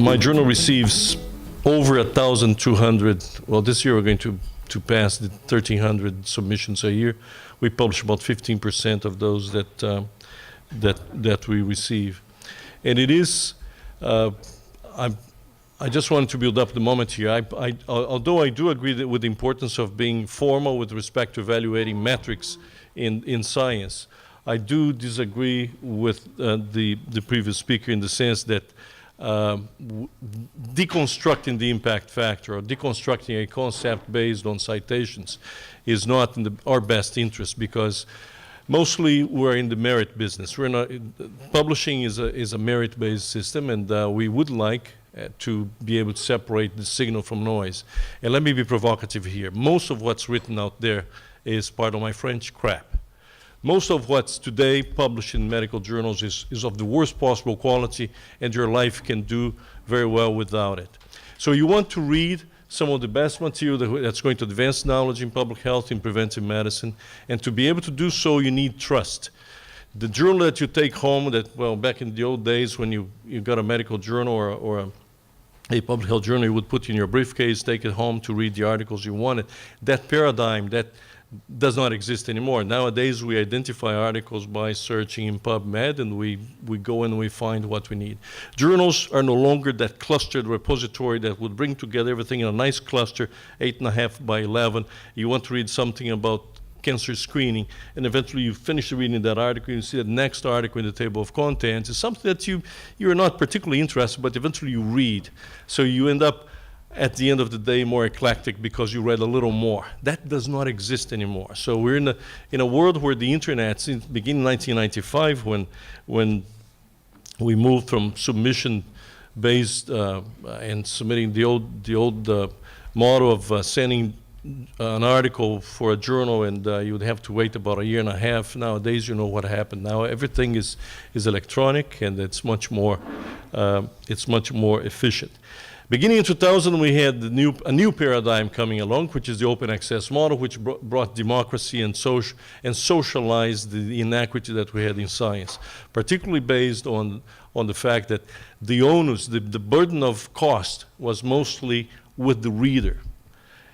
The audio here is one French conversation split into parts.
My journal receives over 1,200, well, this year we're going to pass the 1,300 submissions a year. We publish about 15% of those that we receive. And it is, I just wanted to build up the moment here. Although I do agree with the importance of being formal with respect to evaluating metrics in science, I do disagree with the previous speaker in the sense that deconstructing the impact factor or deconstructing a concept based on citations is not in our best interest, because mostly we're in the merit business. We're not, publishing is a merit-based system, and we would like to be able to separate the signal from noise. And let me be provocative here. Most of what's written out there is, pardon my French, crap. Most of what's today published in medical journals is of the worst possible quality, and your life can do very well without it. So you want to read some of the best material that's going to advance knowledge in public health, in preventive medicine, and to be able to do so, you need trust. The journal that you take home, that, well, back in the old days when you got a medical journal or a public health journal, you would put in your briefcase, take it home to read the articles you wanted. That paradigm, that does not exist anymore. Nowadays, we identify articles by searching in PubMed, and we go and we find what we need. Journals are no longer that clustered repository that would bring together everything in a nice cluster, 8.5 by 11. You want to read something about cancer screening, and eventually you finish reading that article, you see the next article in the table of contents. It's something that you're not particularly interested, but eventually you read. So you end up, at the end of the day, more eclectic because you read a little more. That does not exist anymore. So we're in a world where the internet, since beginning 1995, when we moved from submission-based and submitting the old model of sending an article for a journal, and you'd have to wait about 1.5 years. Nowadays, you know what happened. Now everything is electronic, and it's much more efficient. Beginning in 2000, we had a new paradigm coming along, which is the open access model, which brought democracy and socialized the inequity that we had in science, particularly based on the fact that the onus, the burden of cost was mostly with the reader.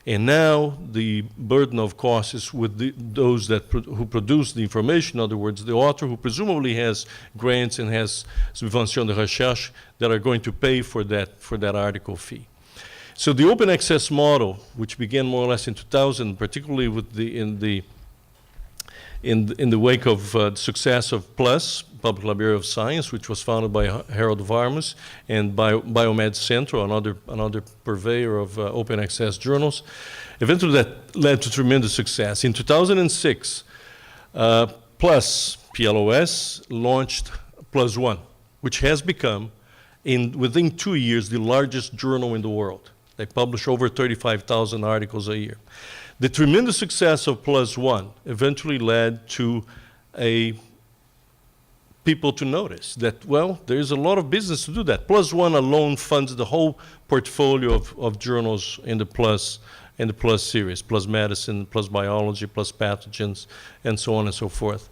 And now the burden of cost is with those who produce the information, in other words, the author, who presumably has grants and has subvention de recherche that are going to pay for that article fee. So the open access model, which began more or less in 2000, particularly with in the wake of the success of PLUS, Public Library of Science, which was founded by Harold Varmus, and Biomed Central, another purveyor of open access journals. Eventually that led to tremendous success. In 2006, PLUS, PLOS, launched PLUS One, which has become, within 2 years, the largest journal in the world. They publish over 35,000 articles a year. The tremendous success of PLUS One eventually led to people to notice that, well, there's a lot of business to do that. PLUS One alone funds the whole portfolio of journals in the PLUS series, PLUS Medicine, PLUS Biology, PLUS Pathogens, and so on and so forth.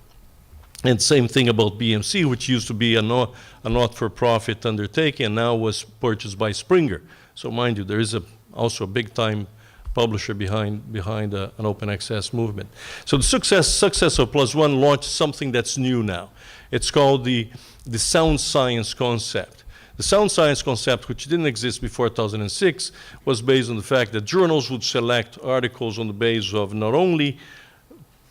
And same thing about BMC, which used to be a not-for-profit undertaking and now was purchased by Springer. So mind you, there is also a big-time publisher behind an open access movement. So the success of PLUS One launched something that's new now. It's called the sound science concept. The sound science concept, which didn't exist before 2006, was based on the fact that journals would select articles on the basis of not only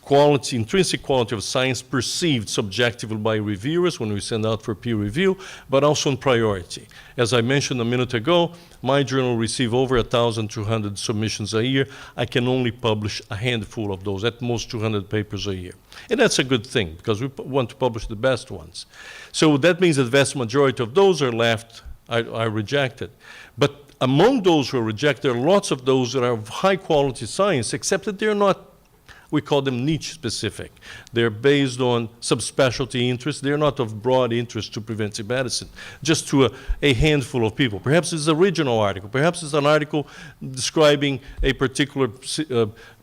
quality, intrinsic quality of science perceived subjectively by reviewers when we send out for peer review, but also on priority. As I mentioned a minute ago, my journal receives over 1,200 submissions a year. I can only publish a handful of those, at most 200 papers a year. And that's a good thing, because we want to publish the best ones. So that means that the vast majority of those are rejected. But among those who are rejected, there are lots of those that are of high quality science, except that they're not, we call them niche specific. They're based on subspecialty interests. They're not of broad interest to preventive medicine, just to a handful of people. Perhaps it's a regional article. Perhaps it's an article describing a particular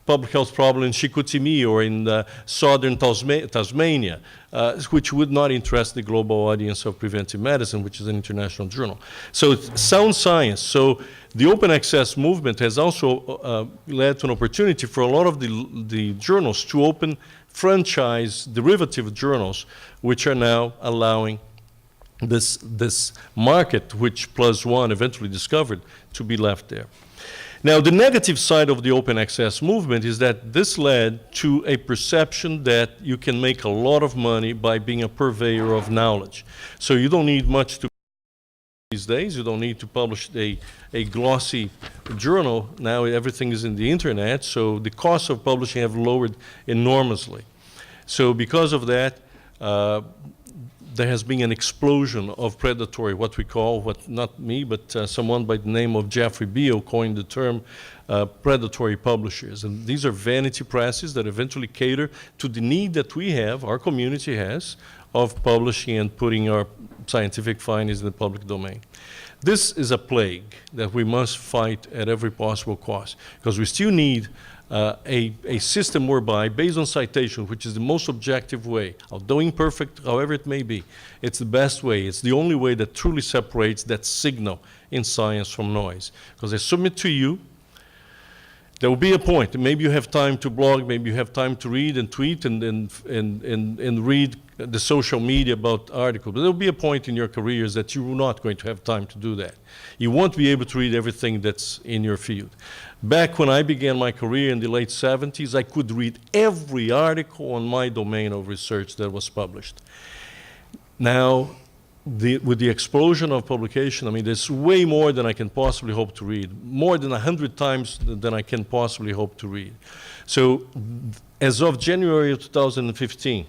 public health problem in Chicoutimi or in southern Tasmania, which would not interest the global audience of preventive medicine, which is an international journal. So it's sound science. So the open access movement has also led to an opportunity for a lot of the journals to open franchise derivative journals, which are now allowing this market, which PLOS ONE eventually discovered, to be left there. Now, the negative side of the open access movement is that this led to a perception that you can make a lot of money by being a purveyor of knowledge. So you don't need much to these days. You don't need to publish a glossy journal. Now everything is in the internet, so the costs of publishing have lowered enormously. So because of that, there has been an explosion of predatory, what we call, not me, but someone by the name of Jeffrey Beal coined the term predatory publishers. And these are vanity presses that eventually cater to the need that we have, our community has, of publishing and putting our scientific findings in the public domain. This is a plague that we must fight at every possible cost, because we still need a system whereby, based on citation, which is the most objective way, although imperfect, however it may be, it's the best way. It's the only way that truly separates that signal in science from noise. Because I submit to you, there will be a point. Maybe you have time to blog, maybe you have time to read and tweet and read the social media about articles. But there will be a point in your careers that you are not going to have time to do that. You won't be able to read everything that's in your field. Back when I began my career in the late 70s, I could read every article on my domain of research that was published. Now, with the explosion of publication, I mean, there's way more than I can possibly hope to read, more than 100 times than I can possibly hope to read. So as of January of 2015,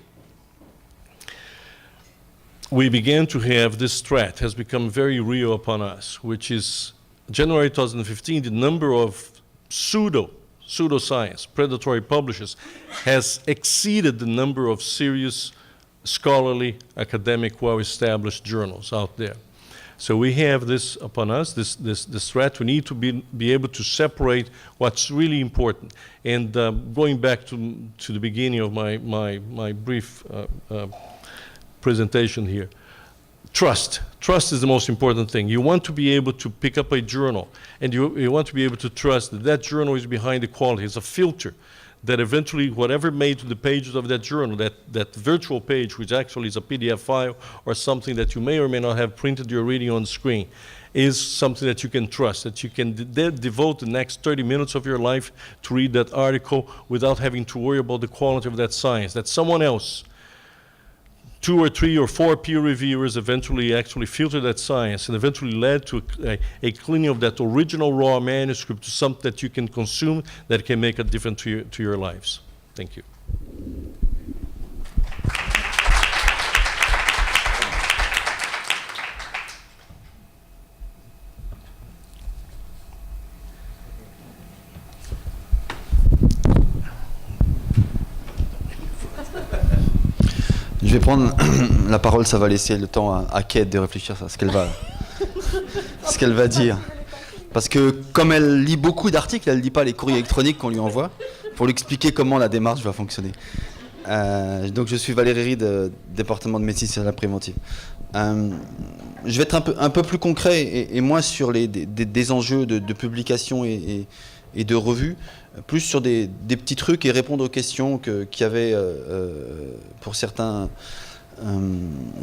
we began to have this threat has become very real upon us, which is January 2015, the number of pseudoscience, predatory publishers, has exceeded the number of serious scholarly, academic, well-established journals out there. So we have this upon us, this threat. We need to be able to separate what's really important. And going back to the beginning of my brief presentation here, trust. Trust is the most important thing. You want to be able to pick up a journal, and you want to be able to trust that that journal is behind the quality. It's a filter that eventually whatever made to the pages of that journal, that virtual page, which actually is a PDF file or something that you may or may not have printed you're reading on the screen, is something that you can trust, that you can devote the next 30 minutes of your life to read that article without having to worry about the quality of that science, that someone else, 2 or 3 or 4 peer reviewers eventually actually filtered that science and eventually led to a cleaning of that original raw manuscript to something that you can consume that can make a difference to your lives. Thank you. Je vais prendre la parole, ça va laisser le temps à Kate de réfléchir à ce qu'elle va dire. Parce que comme elle lit beaucoup d'articles, elle ne lit pas les courriers électroniques qu'on lui envoie pour lui expliquer comment la démarche va fonctionner. Donc je suis Valérie Ride, département de médecine sociale préventive. Je vais être un peu plus concret et moins sur des enjeux de publication et de revues, plus sur des petits trucs et répondre aux questions qu'il y avait pour certains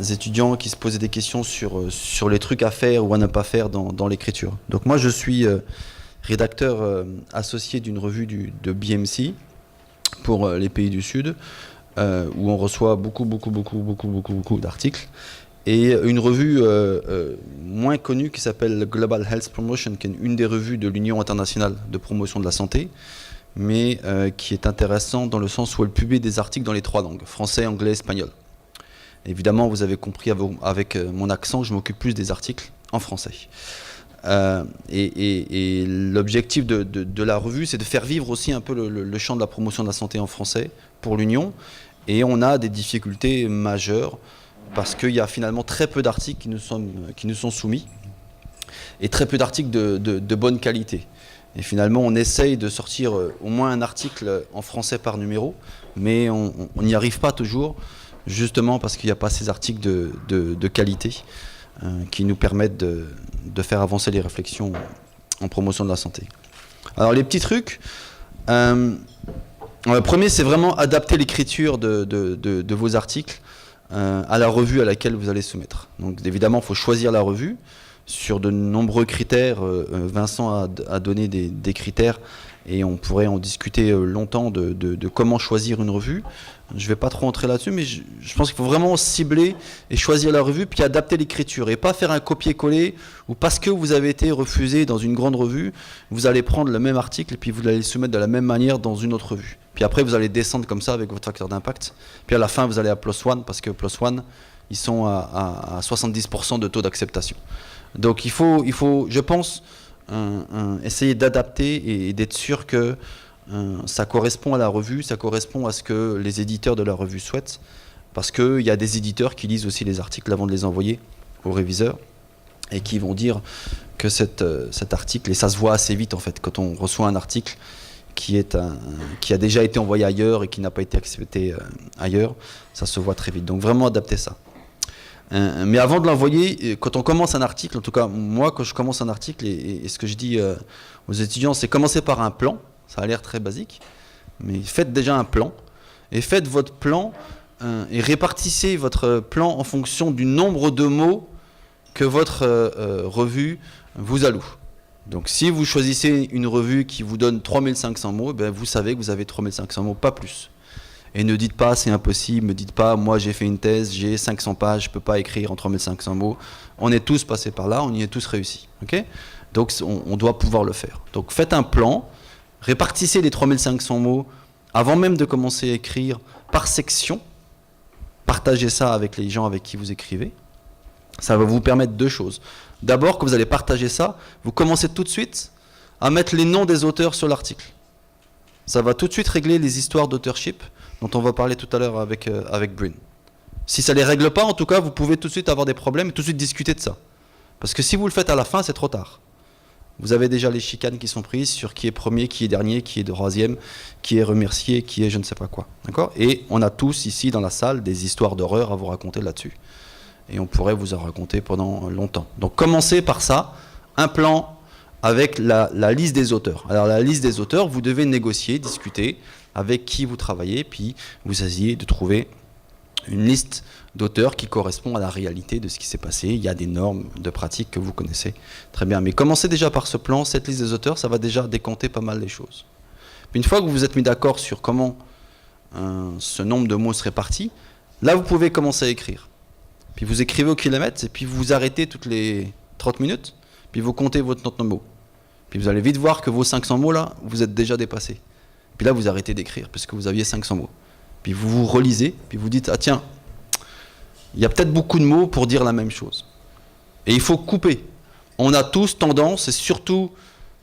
étudiants qui se posaient des questions sur les trucs à faire ou à ne pas faire dans l'écriture. Donc moi je suis rédacteur associé d'une revue de BMC pour les pays du Sud, où on reçoit beaucoup d'articles. Et une revue moins connue qui s'appelle Global Health Promotion, qui est une des revues de l'Union internationale de promotion de la santé, mais qui est intéressante dans le sens où elle publie des articles dans les 3 langues, français, anglais, espagnol. Évidemment, vous avez compris avec mon accent que je m'occupe plus des articles en français. Et l'objectif de la revue, c'est de faire vivre aussi un peu le champ de la promotion de la santé en français pour l'Union. Et on a des difficultés majeures, parce qu'il y a finalement très peu d'articles qui nous sont soumis, et très peu d'articles de bonne qualité. Et finalement, on essaye de sortir au moins un article en français par numéro, mais on n'y arrive pas toujours, justement parce qu'il n'y a pas ces articles de qualité qui nous permettent de faire avancer les réflexions en promotion de la santé. Alors les petits trucs, le premier c'est vraiment adapter l'écriture de vos articles à la revue à laquelle vous allez soumettre. Donc évidemment, il faut choisir la revue. Sur de nombreux critères, Vincent a donné des critères et on pourrait en discuter longtemps de comment choisir une revue. Je ne vais pas trop entrer là-dessus, mais je pense qu'il faut vraiment cibler et choisir la revue, puis adapter l'écriture et pas faire un copier-coller ou parce que vous avez été refusé dans une grande revue, vous allez prendre le même article et puis vous allez le soumettre de la même manière dans une autre revue. Puis après, vous allez descendre comme ça avec votre facteur d'impact. Puis à la fin, vous allez à PLOS ONE parce que PLOS ONE, ils sont à 70% de taux d'acceptation. Donc il faut, je pense, essayer d'adapter et d'être sûr que ça correspond à la revue, ça correspond à ce que les éditeurs de la revue souhaitent, parce qu'il y a des éditeurs qui lisent aussi les articles avant de les envoyer aux réviseurs et qui vont dire que cet article, et ça se voit assez vite en fait, quand on reçoit un article qui a déjà été envoyé ailleurs et qui n'a pas été accepté ailleurs, ça se voit très vite. Donc vraiment adapter ça. Mais avant de l'envoyer, quand on commence un article, en tout cas moi quand je commence un article et ce que je dis aux étudiants, c'est commencer par un plan. Ça a l'air très basique, mais faites déjà un plan et faites votre plan et répartissez votre plan en fonction du nombre de mots que votre revue vous alloue. Donc si vous choisissez une revue qui vous donne 3500 mots, ben vous savez que vous avez 3500 mots, pas plus. Et ne dites pas c'est impossible, ne dites pas moi j'ai fait une thèse, j'ai 500 pages, je ne peux pas écrire en 3500 mots. On est tous passés par là, on y est tous réussi. Okay, donc on doit pouvoir le faire. Donc faites un plan, répartissez les 3500 mots avant même de commencer à écrire par section. Partagez ça avec les gens avec qui vous écrivez. Ça va vous permettre deux choses. D'abord, quand vous allez partager ça, vous commencez tout de suite à mettre les noms des auteurs sur l'article. Ça va tout de suite régler les histoires d'autorship dont on va parler tout à l'heure avec Bryn. Si ça ne les règle pas, en tout cas, vous pouvez tout de suite avoir des problèmes et tout de suite discuter de ça. Parce que si vous le faites à la fin, c'est trop tard. Vous avez déjà les chicanes qui sont prises sur qui est premier, qui est dernier, qui est troisième, qui est remercié, qui est je ne sais pas quoi. D'accord ? Et on a tous ici dans la salle des histoires d'horreur à vous raconter là-dessus. Et on pourrait vous en raconter pendant longtemps. Donc commencez par ça, un plan avec la liste des auteurs. Alors la liste des auteurs, vous devez négocier, discuter avec qui vous travaillez, puis vous essayez de trouver une liste d'auteurs qui correspond à la réalité de ce qui s'est passé. Il y a des normes de pratique que vous connaissez très bien. Mais commencez déjà par ce plan, cette liste des auteurs, ça va déjà décompter pas mal les choses. Puis une fois que vous vous êtes mis d'accord sur comment ce nombre de mots se répartit, là vous pouvez commencer à écrire. Puis vous écrivez au kilomètre, et puis vous vous arrêtez toutes les 30 minutes, puis vous comptez votre nombre de mots. Puis vous allez vite voir que vos 500 mots là, vous êtes déjà dépassés. Puis là vous arrêtez d'écrire, parce que vous aviez 500 mots. Puis vous vous relisez, puis vous dites, ah tiens, il y a peut-être beaucoup de mots pour dire la même chose. Et il faut couper. On a tous tendance, et surtout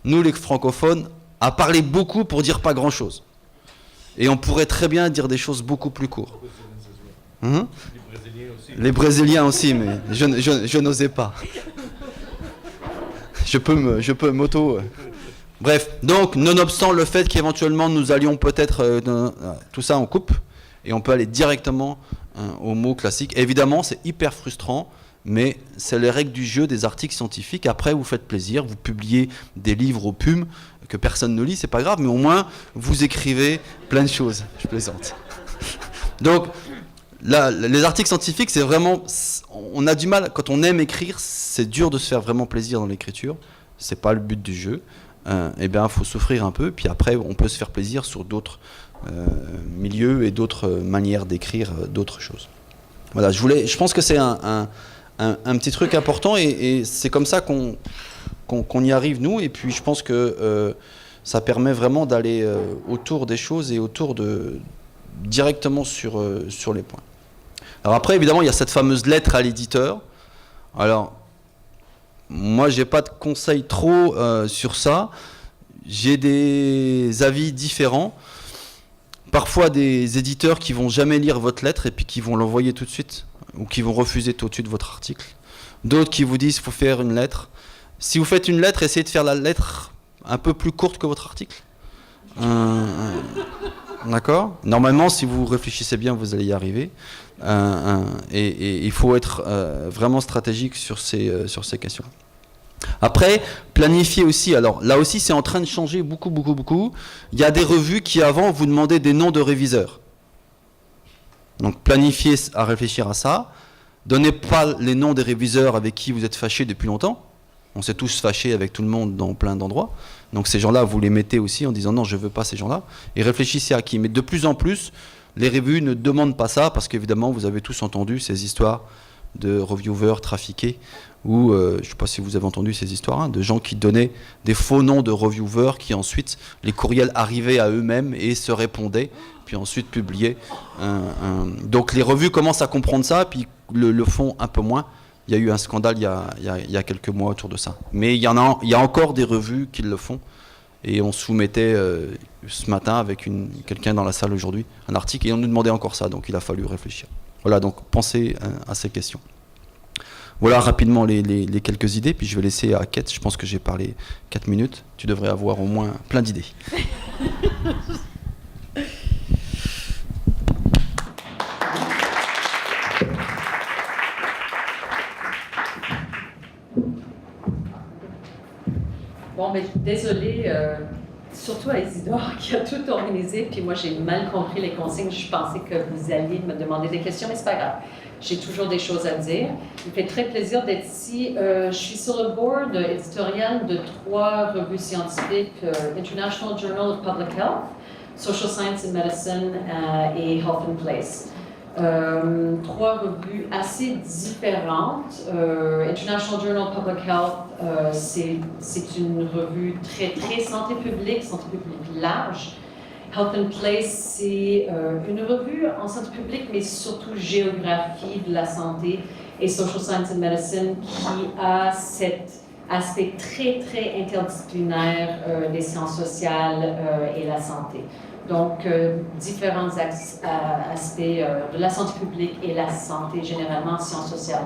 nous les francophones, à parler beaucoup pour dire pas grand-chose. Et on pourrait très bien dire des choses beaucoup plus courtes. Les Brésiliens aussi, mais je n'osais pas. Je peux m'auto... Bref, donc, nonobstant le fait qu'éventuellement nous allions peut-être... tout ça on coupe, et on peut aller directement aux mots classiques. Évidemment, c'est hyper frustrant, mais c'est les règles du jeu des articles scientifiques. Après, vous faites plaisir, vous publiez des livres au PUM que personne ne lit, c'est pas grave, mais au moins, vous écrivez plein de choses. Je plaisante. Donc... Là, les articles scientifiques, c'est vraiment... On a du mal, quand on aime écrire, c'est dur de se faire vraiment plaisir dans l'écriture. C'est pas le but du jeu. Eh bien, il faut souffrir un peu, puis après, on peut se faire plaisir sur d'autres milieux et d'autres manières d'écrire d'autres choses. Voilà, je pense que c'est un petit truc important, et c'est comme ça qu'on y arrive, nous, et puis je pense que ça permet vraiment d'aller autour des choses et autour directement sur les points. Alors après, évidemment, il y a cette fameuse lettre à l'éditeur. Alors, moi, j'ai pas de conseils trop sur ça. J'ai des avis différents. Parfois, des éditeurs qui vont jamais lire votre lettre et puis qui vont l'envoyer tout de suite, ou qui vont refuser tout de suite votre article. D'autres qui vous disent qu'il faut faire une lettre. Si vous faites une lettre, essayez de faire la lettre un peu plus courte que votre article. D'accord. Normalement, si vous réfléchissez bien, vous allez y arriver. Et il faut être vraiment stratégique sur ces questions. Après, planifier aussi. Alors là aussi, c'est en train de changer beaucoup. Il y a des revues qui avant vous demandaient des noms de réviseurs. Donc planifiez à réfléchir à ça. Donnez pas les noms des réviseurs avec qui vous êtes fâchés depuis longtemps. On s'est tous fâchés avec tout le monde dans plein d'endroits. Donc ces gens-là, vous les mettez aussi en disant non, je veux pas ces gens-là. Et réfléchissez à qui. Mais de plus en plus, les revues ne demandent pas ça parce qu'évidemment, vous avez tous entendu ces histoires de reviewers trafiqués ou je ne sais pas si vous avez entendu ces histoires, de gens qui donnaient des faux noms de reviewers qui ensuite, les courriels arrivaient à eux-mêmes et se répondaient, puis ensuite publiaient. Donc les revues commencent à comprendre ça, puis le font un peu moins. Il y a eu un scandale il y a quelques mois autour de ça. Mais il y a encore des revues qui le font. Et on soumettait ce matin avec quelqu'un dans la salle aujourd'hui un article et on nous demandait encore ça, donc il a fallu réfléchir. Voilà, donc pensez à ces questions. Voilà rapidement les quelques idées, puis je vais laisser à Kate, je pense que j'ai parlé 4 minutes, tu devrais avoir au moins plein d'idées. Bon, mais désolée, surtout à Isidore qui a tout organisé, puis moi j'ai mal compris les consignes. Je pensais que vous alliez me demander des questions, mais c'est pas grave. J'ai toujours des choses à dire. Il me fait très plaisir d'être ici. Je suis sur le board éditorial de 3 revues scientifiques, International Journal of Public Health, Social Science and Medicine et Health and Place. 3 revues assez différentes. International Journal of Public Health, c'est une revue très santé publique large. Health and Place, c'est une revue en santé publique, mais surtout géographie de la santé et Social Science and Medicine qui a cet aspect très interdisciplinaire des sciences sociales et la santé. Donc, différents aspects de la santé publique et la santé, généralement, sciences sociales.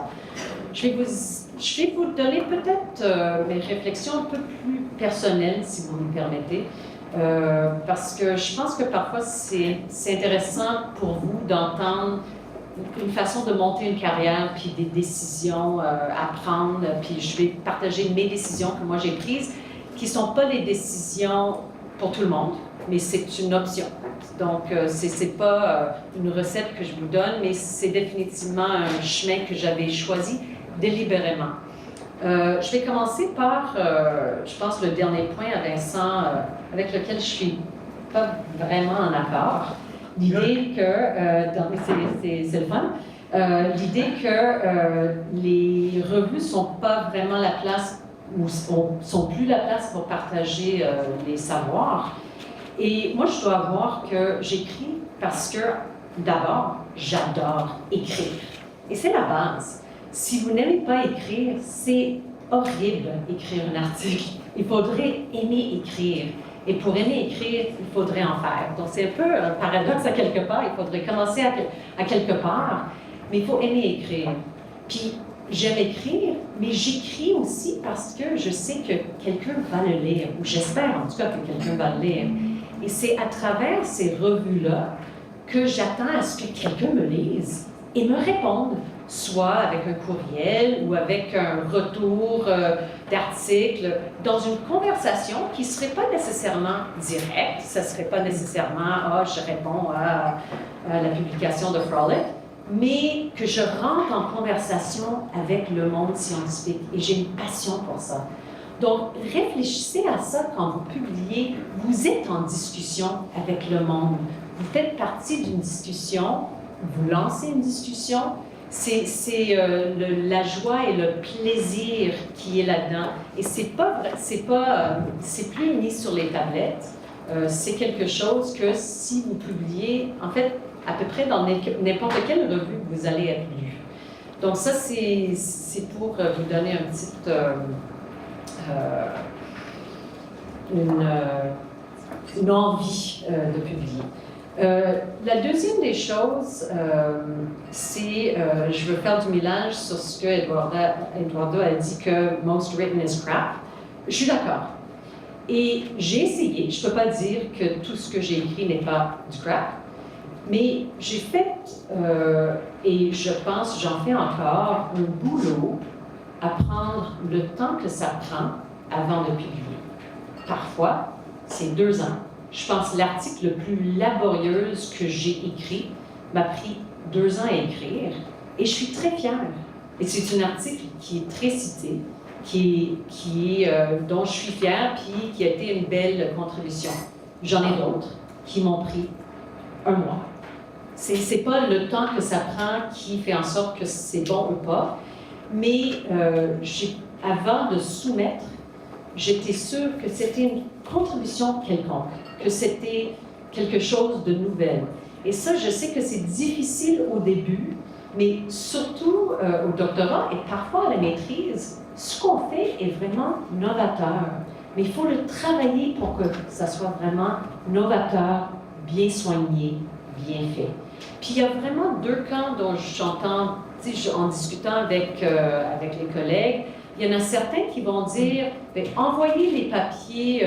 Je vais vous donner peut-être mes réflexions un peu plus personnelles, si vous me permettez, parce que je pense que parfois, c'est intéressant pour vous d'entendre une façon de monter une carrière, puis des décisions à prendre, puis je vais partager mes décisions que moi j'ai prises, qui ne sont pas des décisions pour tout le monde, mais c'est une option. Donc, c'est pas une recette que je vous donne, mais c'est définitivement un chemin que j'avais choisi délibérément. Je vais commencer par, je pense, le dernier point à Vincent, avec lequel je suis pas vraiment en accord. L'idée que, c'est le fun, l'idée que les revues sont pas vraiment la place, ou sont plus la place pour partager les savoirs. Et moi, je dois avouer que j'écris parce que, d'abord, j'adore écrire. Et c'est la base. Si vous n'aimez pas écrire, c'est horrible écrire un article. Il faudrait aimer écrire. Et pour aimer écrire, il faudrait en faire. Donc, c'est un peu un paradoxe à quelque part. Il faudrait commencer à quelque part, mais il faut aimer écrire. Puis, j'aime écrire, mais j'écris aussi parce que je sais que quelqu'un va le lire, ou j'espère en tout cas que quelqu'un va le lire. Et c'est à travers ces revues-là que j'attends à ce que quelqu'un me lise et me réponde, soit avec un courriel ou avec un retour d'article, dans une conversation qui ne serait pas nécessairement directe, ça ne serait pas nécessairement « je réponds à la publication de Frolic », mais que je rentre en conversation avec le monde scientifique. Et j'ai une passion pour ça. Donc, réfléchissez à ça quand vous publiez. Vous êtes en discussion avec le monde. Vous faites partie d'une discussion, vous lancez une discussion. C'est la joie et le plaisir qui est là-dedans. Et c'est plus mis sur les tablettes. C'est quelque chose que si vous publiez, en fait, à peu près dans n'importe quelle revue, vous allez être lu. Donc ça, c'est pour vous donner un petit... une envie de publier. La deuxième des choses, c'est, je veux faire du mélange sur ce que Eduardo a dit que « most written is crap ». Je suis d'accord. Et j'ai essayé, je ne peux pas dire que tout ce que j'ai écrit n'est pas du crap, mais j'ai fait, et je pense, j'en fais encore, un boulot à prendre le temps que ça prend avant de publier. Parfois, c'est 2 ans. Je pense que l'article le plus laborieux que j'ai écrit m'a pris 2 ans à écrire, et je suis très fière. Et c'est un article qui est très cité, dont je suis fière, puis qui a été une belle contribution. J'en ai d'autres qui m'ont pris 1 mois. C'est pas le temps que ça prend qui fait en sorte que c'est bon ou pas, mais avant de soumettre, j'étais sûre que c'était une contribution quelconque, que c'était quelque chose de nouvel. Et ça, je sais que c'est difficile au début, mais surtout au doctorat et parfois à la maîtrise, ce qu'on fait est vraiment novateur. Mais il faut le travailler pour que ça soit vraiment novateur, bien soigné, bien fait. Puis il y a vraiment 2 camps dont j'entends, en discutant avec les collègues. Il y en a certains qui vont dire, envoyez les papiers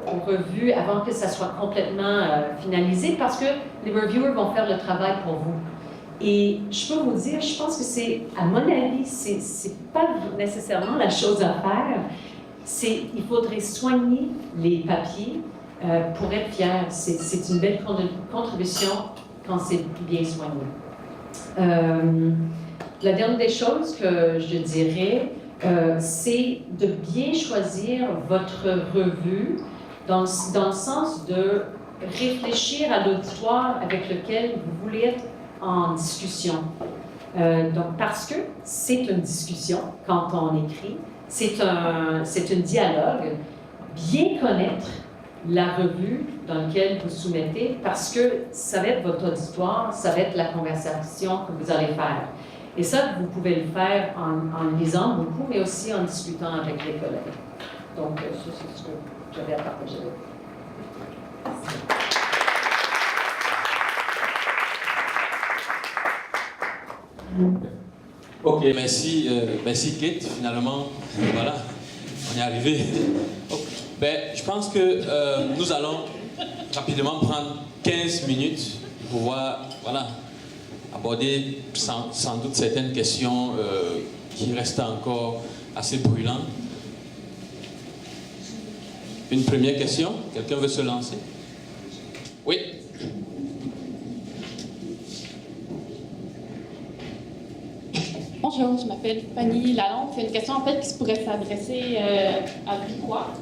aux revues avant que ça soit complètement finalisé parce que les reviewers vont faire le travail pour vous. Et je peux vous dire, je pense que c'est, à mon avis, c'est pas nécessairement la chose à faire. Il faudrait soigner les papiers pour être fier. C'est une belle contribution quand c'est bien soigné. La dernière des choses que je dirais, c'est de bien choisir votre revue dans le sens de réfléchir à l'auditoire avec lequel vous voulez être en discussion. Donc, parce que c'est une discussion quand on écrit, c'est un dialogue. Bien connaître la revue dans laquelle vous soumettez, parce que ça va être votre auditoire, ça va être la conversation que vous allez faire. Et ça, vous pouvez le faire en lisant beaucoup, mais aussi en discutant avec les collègues. Donc, ça, c'est ce que j'avais à partager avec vous. Ok, merci Kate. Finalement, voilà, on est arrivé. Je pense que nous allons rapidement prendre 15 minutes pour pouvoir aborder sans doute certaines questions qui restent encore assez brûlantes. Une première question, quelqu'un veut se lancer? Oui. Bonjour, je m'appelle Fanny Lalonde. C'est une question en fait qui pourrait s'adresser à vous trois.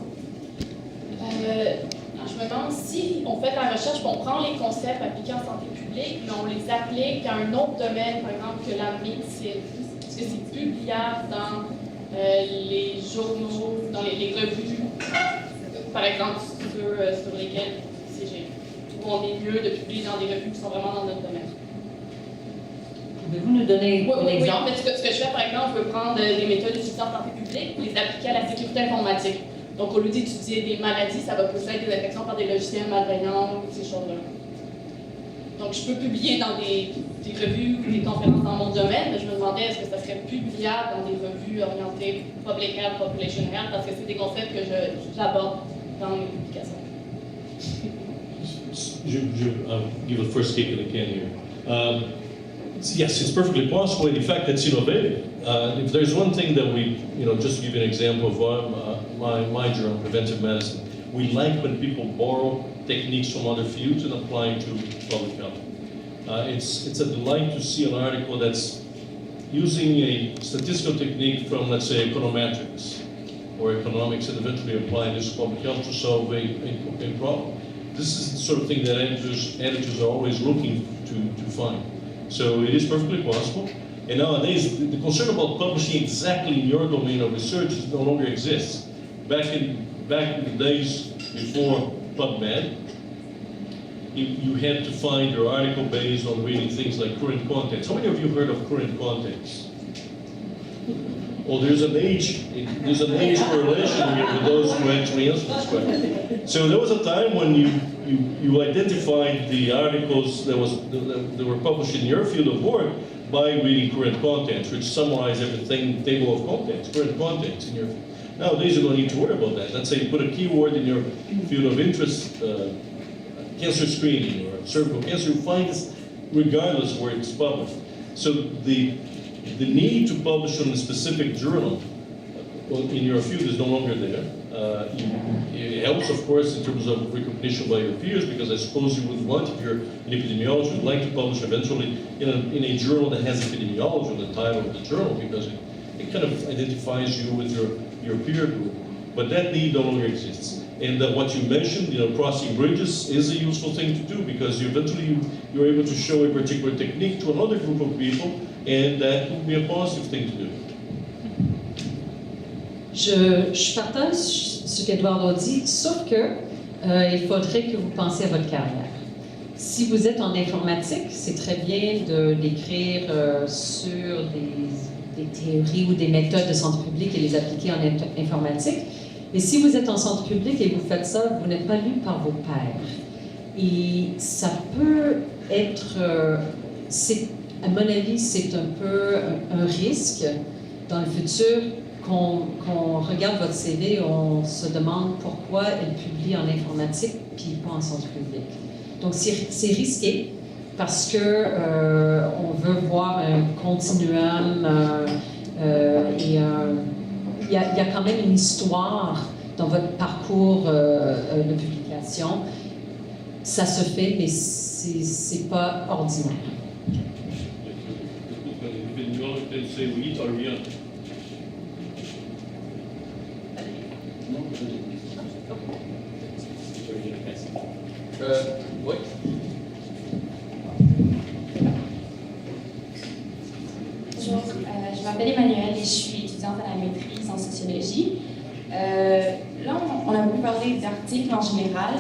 Je me demande si on fait la recherche, on prend les concepts appliqués en santé publique, mais on les applique à un autre domaine, par exemple que la médecine. Est-ce que c'est publiable dans les journaux, dans les revues, par exemple sur lesquelles on est mieux de publier dans des revues qui sont vraiment dans notre domaine? Pouvez-vous nous donner un exemple? Oui, en fait, ce que je fais, par exemple, je veux prendre des méthodes utilisées en santé publique, les appliquer à la sécurité informatique. Donc, au lieu d'étudier des maladies, ça va plus être des infections par des logiciels malveillants, ces choses-là. Donc, je peux publier dans des revues ou des conférences dans mon domaine, mais je me demandais est-ce que ça serait publiable dans des revues orientées public health, population health, parce que c'est des concepts que j'aborde dans mes publications. I'll give a first kick at the can here. Yes, it's perfectly possible, and in fact, it's innovative. If there's one thing that we, just to give you an example of my journal, Preventive Medicine, we like when people borrow techniques from other fields and apply to public health. It's a delight to see an article that's using a statistical technique from, let's say, econometrics or economics and eventually applying this to public health to solve a problem. This is the sort of thing that editors are always looking to find. So it is perfectly possible. And nowadays, the concern about publishing exactly in your domain of research no longer exists. Back in the days before PubMed, you had to find your article based on reading things like current contents. How many of you heard of current contents? Well, there's an age correlation here with those who actually answer this question. So there was a time when you identified the articles that were published in your field of work by reading current contents, which summarize everything, table of contents, current contents in your field. Nowadays, you don't need to worry about that. Let's say you put a keyword in your field of interest, cancer screening or cervical cancer, you find this regardless where it's published. So the need to publish on a specific journal in your field is no longer there. It helps, of course, in terms of recognition by your peers, because I suppose you would want, if you're an epidemiologist, would like to publish eventually in a journal that has epidemiology on the title of the journal, because it kind of identifies you with your peer group. But that need no longer exists. And what you mentioned, crossing bridges is a useful thing to do, because eventually you're able to show a particular technique to another group of people, and that would be a positive thing to do. Je partage ce qu'Eduardo dit, sauf que il faudrait que vous pensiez à votre carrière. Si vous êtes en informatique, c'est très bien de l'écrire sur des théories ou des méthodes de santé publique et les appliquer en informatique. Et si vous êtes en santé publique et vous faites ça, vous n'êtes pas lu par vos pairs. Et ça peut être, à mon avis, c'est un peu un risque dans le futur qu'on regarde votre CV et on se demande pourquoi elle publie en informatique puis pas en santé publique. Donc c'est risqué parce que on veut voir un continuum et il y a quand même une histoire dans votre parcours de publication. Ça se fait, mais c'est pas ordinaire. Oui. Bonjour, je m'appelle Emmanuelle et je suis étudiante à la maîtrise en sociologie. Là, on a beaucoup parlé d'articles en général.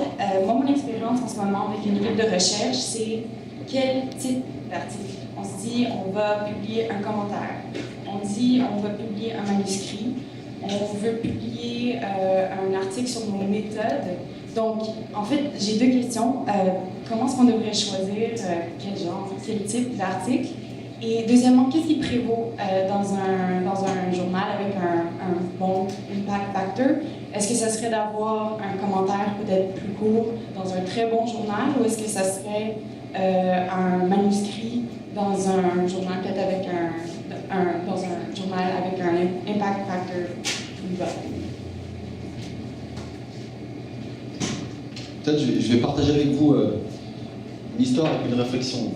Moi, mon expérience en ce moment avec une équipe de recherche, c'est quel type d'article. On se dit, on va publier un commentaire. On dit, on va publier un manuscrit. On veut publier un article sur nos méthodes. Donc, en fait, j'ai deux questions. Comment est-ce qu'on devrait choisir quel genre, quel type d'article? Et deuxièmement, qu'est-ce qui prévaut dans un journal avec un bon impact factor? Est-ce que ça serait d'avoir un commentaire peut-être plus court dans un très bon journal, ou est-ce que ça serait un manuscrit dans un journal peut-être avec dans un journal avec un impact factor plus bas? Peut-être je vais partager avec vous une histoire et une réflexion.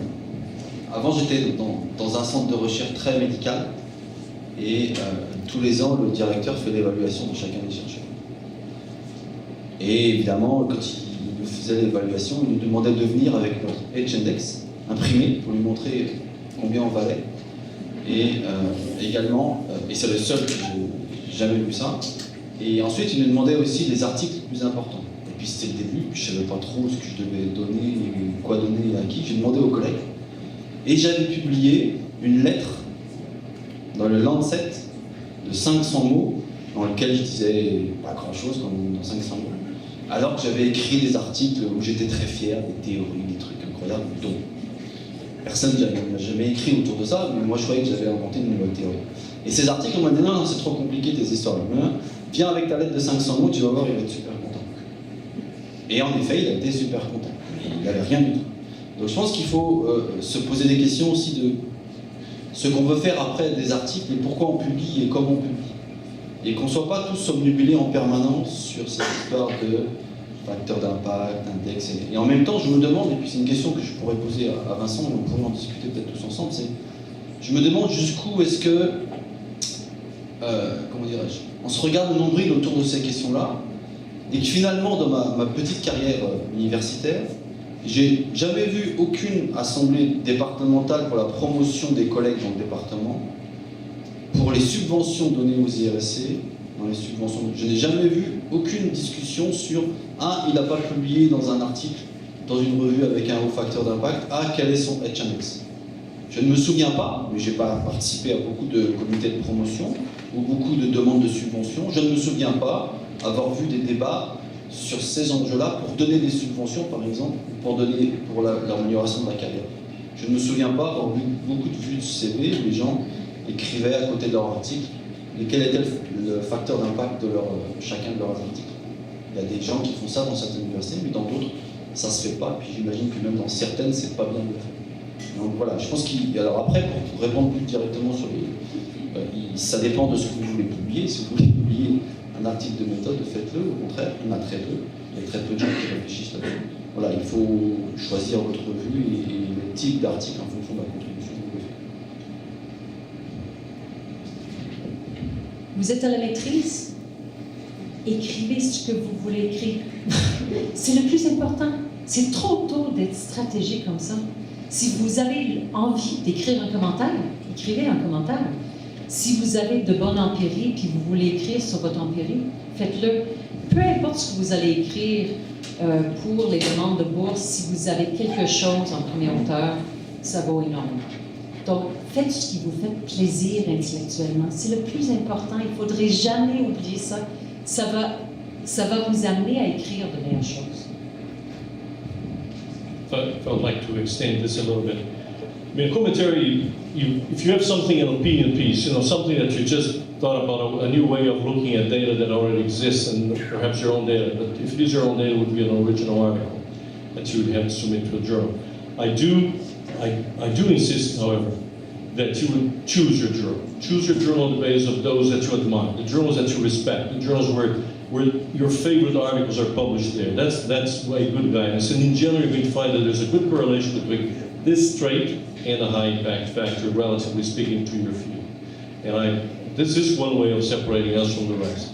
Avant, j'étais dans un centre de recherche très médical et tous les ans, le directeur fait l'évaluation de chacun des chercheurs. Et évidemment, quand il nous faisait l'évaluation, il nous demandait de venir avec notre H-index imprimé pour lui montrer combien on valait. Et également, et c'est le seul que j'ai jamais vu ça, et ensuite il nous demandait aussi les articles les plus importants. Et puis c'était le début, je ne savais pas trop ce que je devais donner, quoi donner à qui. J'ai demandé aux collègues. Et j'avais publié une lettre dans le Lancet de 500 mots, dans lequel je disais pas grand-chose, comme dans 500 mots, alors que j'avais écrit des articles où j'étais très fier, des théories, des trucs incroyables, dont personne n'a jamais écrit autour de ça, mais moi je croyais que j'avais inventé une nouvelle théorie. Et ces articles, on m'a dit non, c'est trop compliqué tes histoires. Viens avec ta lettre de 500 mots, tu vas voir, il va être super content. Et en effet, il a été super content. Il n'avait rien du tout. Donc je pense qu'il faut se poser des questions aussi de ce qu'on veut faire après des articles et pourquoi on publie et comment on publie. Et qu'on ne soit pas tous obnubilés en permanence sur cette histoire de facteur d'impact, index. Et en même temps, je me demande, et puis c'est une question que je pourrais poser à Vincent, on pourrait en discuter peut-être tous ensemble, c'est je me demande jusqu'où est-ce que, comment dirais-je, on se regarde le nombril autour de ces questions-là, et que finalement, dans ma petite carrière universitaire, j'ai jamais vu aucune assemblée départementale pour la promotion des collègues dans le département, pour les subventions données aux IRSC, dans les subventions, je n'ai jamais vu aucune discussion sur il n'a pas publié dans un article, dans une revue avec un haut facteur d'impact, quel est son H-index. Je ne me souviens pas, mais je n'ai pas participé à beaucoup de comités de promotion ou beaucoup de demandes de subventions, je ne me souviens pas avoir vu des débats sur ces enjeux-là pour donner des subventions, par exemple, pour l'amélioration de la carrière. Je ne me souviens pas avoir vu beaucoup de vues de CV où les gens écrivaient à côté de leur article et quel était le facteur d'impact de chacun de leurs articles. Il y a des gens qui font ça dans certaines universités, mais dans d'autres, ça ne se fait pas. Puis j'imagine que même dans certaines, c'est pas bien de le faire. Donc voilà, je pense qu'il. Alors après, pour répondre plus directement sur les. Ça dépend de ce que vous voulez publier. Si vous voulez publier un article de méthode, faites-le. Au contraire, il y en a très peu. Il y a très peu de gens qui réfléchissent là-dessus. Voilà, il faut choisir votre revue et le type d'article en fonction de la contribution que vous voulez faire. Vous êtes à la maîtrise? Écrivez ce que vous voulez écrire. C'est le plus important. C'est trop tôt d'être stratégique comme ça. Si vous avez envie d'écrire un commentaire, écrivez un commentaire. Si vous avez de bonnes empiries puis vous voulez écrire sur votre empirie, faites-le. Peu importe ce que vous allez écrire pour les demandes de bourse, si vous avez quelque chose en premier auteur, ça vaut énormément. Donc, faites ce qui vous fait plaisir intellectuellement. C'est le plus important. Il ne faudrait jamais oublier ça. Ça va vous amener à écrire de meilleures choses. If I'd like to extend this a little bit. I mean, commentary, if you have something, an opinion piece, something that you just thought about, a new way of looking at data that already exists, and perhaps your own data, but if it is your own data, it would be an original article that you would have to submit to a journal. I do insist, however, that you would choose your journal. Choose your journal on the basis of those that you admire, the journals that you respect, the journals where your favorite articles are published there. That's a good guidance. And in general, you're going to find that there's a good correlation between this trait and a high impact factor, relatively speaking, to your field. And this is one way of separating us from the rest.